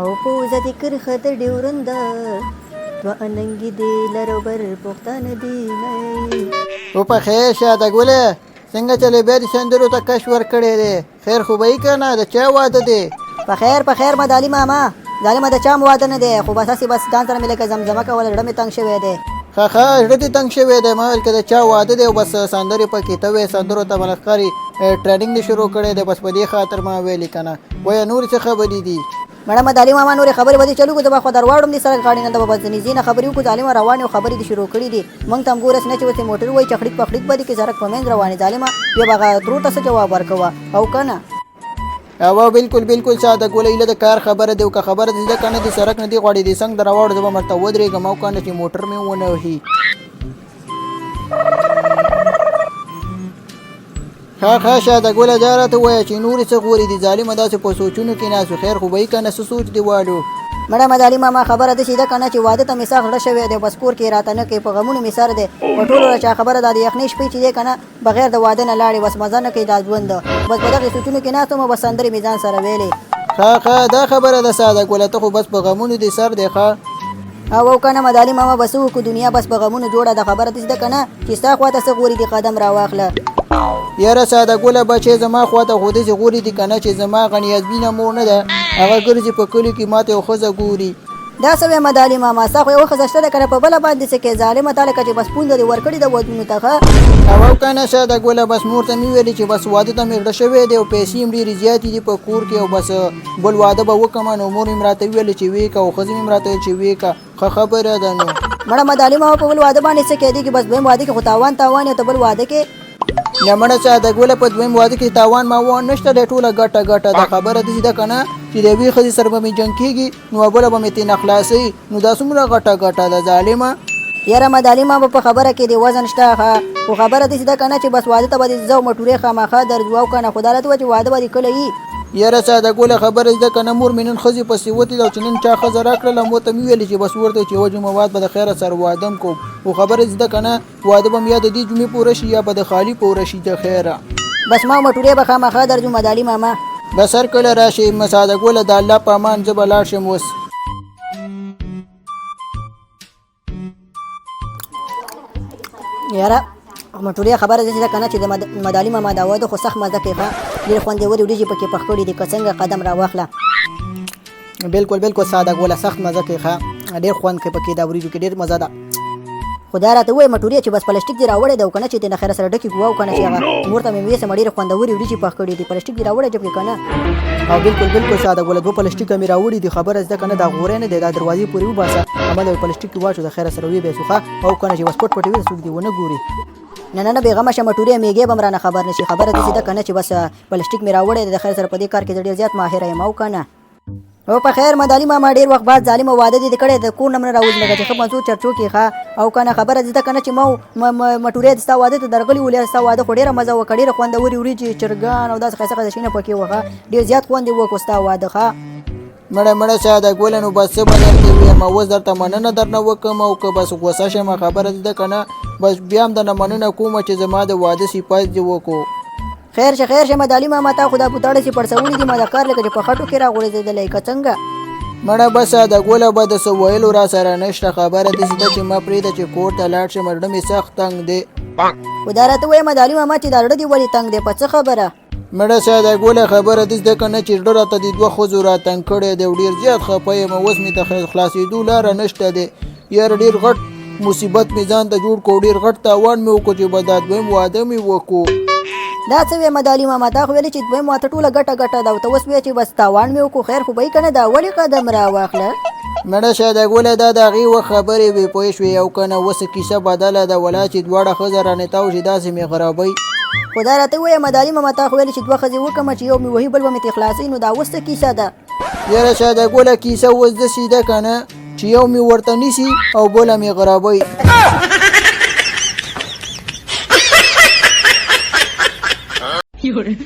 او پوزه دې کرښه د ډیورنده دوه اننګي دې لرو بر پښتانه دي او په خیر شاده ګوله څنګه چلې بیا د سندرو ته کش ورکړی دی خیر خو به یې که نه د چا واده دی په خیر مدالي ماما ظالمه د چا م واده نه دی خو بس هسې بس ځان سره مې لکه زمزمه کوله زړه مې تنګ شوی دی ښه زړه دې تنګ شوی دی ما ویل که د چا واده دی او بس سندرې پکې ته وې سندرو ته مله ښکاري ټریننګ دې شروع کړی دی بس په دې خاطر ما ویلې که نه وایه نورې څه خبرې دي مړه مدالي ماما نورې خبرې به دې چلو که زه به خو درواړم دې سړک غاړې نه د به بس د نږدې نه خبرې وکړو ظالمه روانې او خبرې دې شروع کړي دي موږ ته هم ګورس نه چې اوس یې موټر وایي چخړیک پخړیک به دې کې سړک په منځ روانې ظالمه بیا به هغه ترور ته څه جواب ورکوه او که نه او بالکل ساده ګوله ایله د کار خبره دی او که خبره دې ده که نه دې سړک نه دې غواړي دې څنګ د راواړو زه به مرته ودرېږم او که نه چې موټر مې ونه وهي ښه شاده ګوله دا راته ووایه چې نورې څه غورې دي ظالمه داسې په سوچونو کې ناست خیر خو به یې که نه څه سوچ دې واړو مړه مدالي ماما خبره داسې ده که نه چې واده ته مې سخت زړه شوی دی بس کور کې راته نه کوي په غمونو مې سر دی په ټولو چا خبره دا د یخنۍ شپې چې دی که نه بغیر د واده نه لاړې بس مزه نه کوي دا ژوند بس په دغې سوچونو کې ناست وم بس سندرې مې ځان سره ویلې ښه دا خبره ده ساده ګوله ته خو بس په غمونو دې سر دی ښه او که نه مدالي ماما بس وکړو دنیا بس په غمونو جوړه ده خبره داسې ده که نه چې ستا خوا ته څه غوري دي قدم راواخله یاره ساده ګوله بچې زما خوا ته خو داسې غورې دي که نه چې زما غنیازبینه مور نه ده هغه ګرځي په کلي کې ماته یو ښځه ګوري دا څه وی مدالي ماما ستا خو یوه ښځه شته ده که نه په بله باندې څه کوې ظالمه تا لکه چې بس پونده دې ورکړې ده ودونو ته ښه او که نه ساده ګوله بس مور ته مې ویلې چې بس واده ته مې زړه شوی دی او پیسې هم ډېرې زیاتې دي په کور کې او بس بل واده به وکړم نو مور مې راته ویلې چې ویې که او ښځې مې راته ویل چې ویې که ښه خبره ده نو مړه مدالي ماما په بل واده باندې څه کوې دي چې بس دویم واده کې خو تاوان ته بل واده کې نه مړه ساده ګوله په دویم واده کې تاوان ماوان نشته دی ټوله ګټه ده خبره داسې ده که نه چې د یوې ښځې سره به مې جنګ کېږي نو بله به مې ترېنه خلاصوي نو دا څومره ګټه ده ظالمه یاره مدالي ماما په خبره کې د وزن شته ښه خو خبره داسې ده که نه چې بس واده ته به دې زه مټورې خامخا درځو او که نه خو دا راته وایه چې واده به دې کله وي یاره ساده ګوله خبره زده که نه مور مې نن ښځې پسې وتې ده چې نن چا ښځه راکړله مور ته مې ویلې چې بس ورته چې یوه جمعوات به د خیره سره واده م کوم خو خبره زده که نه واده به م یا د دې جمعې پوره شي یا به د خالي پوره شي د خیره بس ما مټورې به خامخا درځو مدالي ماما بس هر کله راشي ساده ګوله د الله په امان زه به لاړ شم اوس یاره مټورې خبره داسې ده که نه چې د مدالي ماما دا واده خو سخت مزه کوي ښه ډېر خوندورې وریجې پکې پخ کړي دي که څنګه قدم راواخله بالکل ساده ګوله سخت مزه کوي ښه ډېر خوند کوي پکې دا وریجو کې ډېر مزه ده خو دا راته ووایه مټورې چې بس پلاستیک دې راوړی دی او که نه چې دې نه خیره سره ډکې ګوا او که نه چې هغه مور ته مې ویسم ډېرې خوندورې وریجې پخ کړي دي پلاستیک دې راوړی جب کې که نه او بالکل ساده ګوله دوه پلاستیکه مې راوړي دي خبره زده که نه دا غوری نه دی دا دروازې پورې وباسه همدا یو پلاستیک کې واچو د خیره سره ویې ښه او که نه چې بس پټ وي څوک دې ونه ګوري نه بېغمه شه مټورې میږې به م رانه خبر نه شي خبره داسې ده که نه چې بس پلاستیک مې راوړی دی د خیر سره په دې کار کې زه ډېر زیات ماهره یم او که نه او په خیر مدالي ماما ډېر وخت بعد ظالمه واده دې کړی د کور نه مې راوځي لکه چې ښه مزو چرچو کې ښه او که نه خبره دې ده که نه چې ما مټورې د ستا واده ته درغلي ولې ستا واده خو ډېره مزه وکړه ډېره خوندورې وریجې چرګان او داسې ښایسته شیونه پکې وه ښه ډېر زیات خوند یې وکړو ستا واده ښه مړه ساده ګوله نو بس څه به درته ووایم اوس درته مننه درنه وکړم او که بس غوسه شم خبره دې ده که نه بس بیا هم درنه مننه کومه چې زما د واده صفات دې وکړو خیر شه مدالي ماما تا خو دا بوتاړه چې پړسولي دي ما دا کار لکه چې په خټو کې راغورځېدلی که څنګه مړه بس ساده ګوله به د څه ویلو را سره نشته خبره داسې ده چې ما پرېږده چې کور ته لاړ شم زړه مې سخت تنګ دی خو دا راته وایه مدالي ماما چې دا زړه دې ولې تنګ دی په څه خبره مړه ساده ګوله خبره داسې ده که نه چې زړه راته د دوه ښځو را تنګ کړی دی او ډېر زیات خفه یم اوس مې د خلاصېدو لاره نشته دی یاره ډېر غټ مصیبت مې ځان ته جوړ کړو ډېر غټ تاوان مې وکړو چې به دا دویم واده مې وکړو دا څه وی مدالي ماما تا خو ویلې چې دویم واده ټوله ګټه ده او ته اوس وایې چې بس تاوان مې وکړو خیر خو به یې که نه دا ولې قدم راواخله مړه ساده ګوله دا د هغې وخت خبرې وې پوه شوې او که نه اوس کیسه بدله ده ولا چې دواړه ښځه رانې تاو شي داسې مې خرابوي خو دا راته ووایه مدالي ماما تا خو ویلې چې دوه ښځې وکړمه چې یو مې وهي بل به مې ترې خلاصوي نو دا اوس څه کیسه ده یاره ساده ګوله کیسه اوس داسې ده که نه چې یو مې ورته نیسي او بله مې خرابوي有人。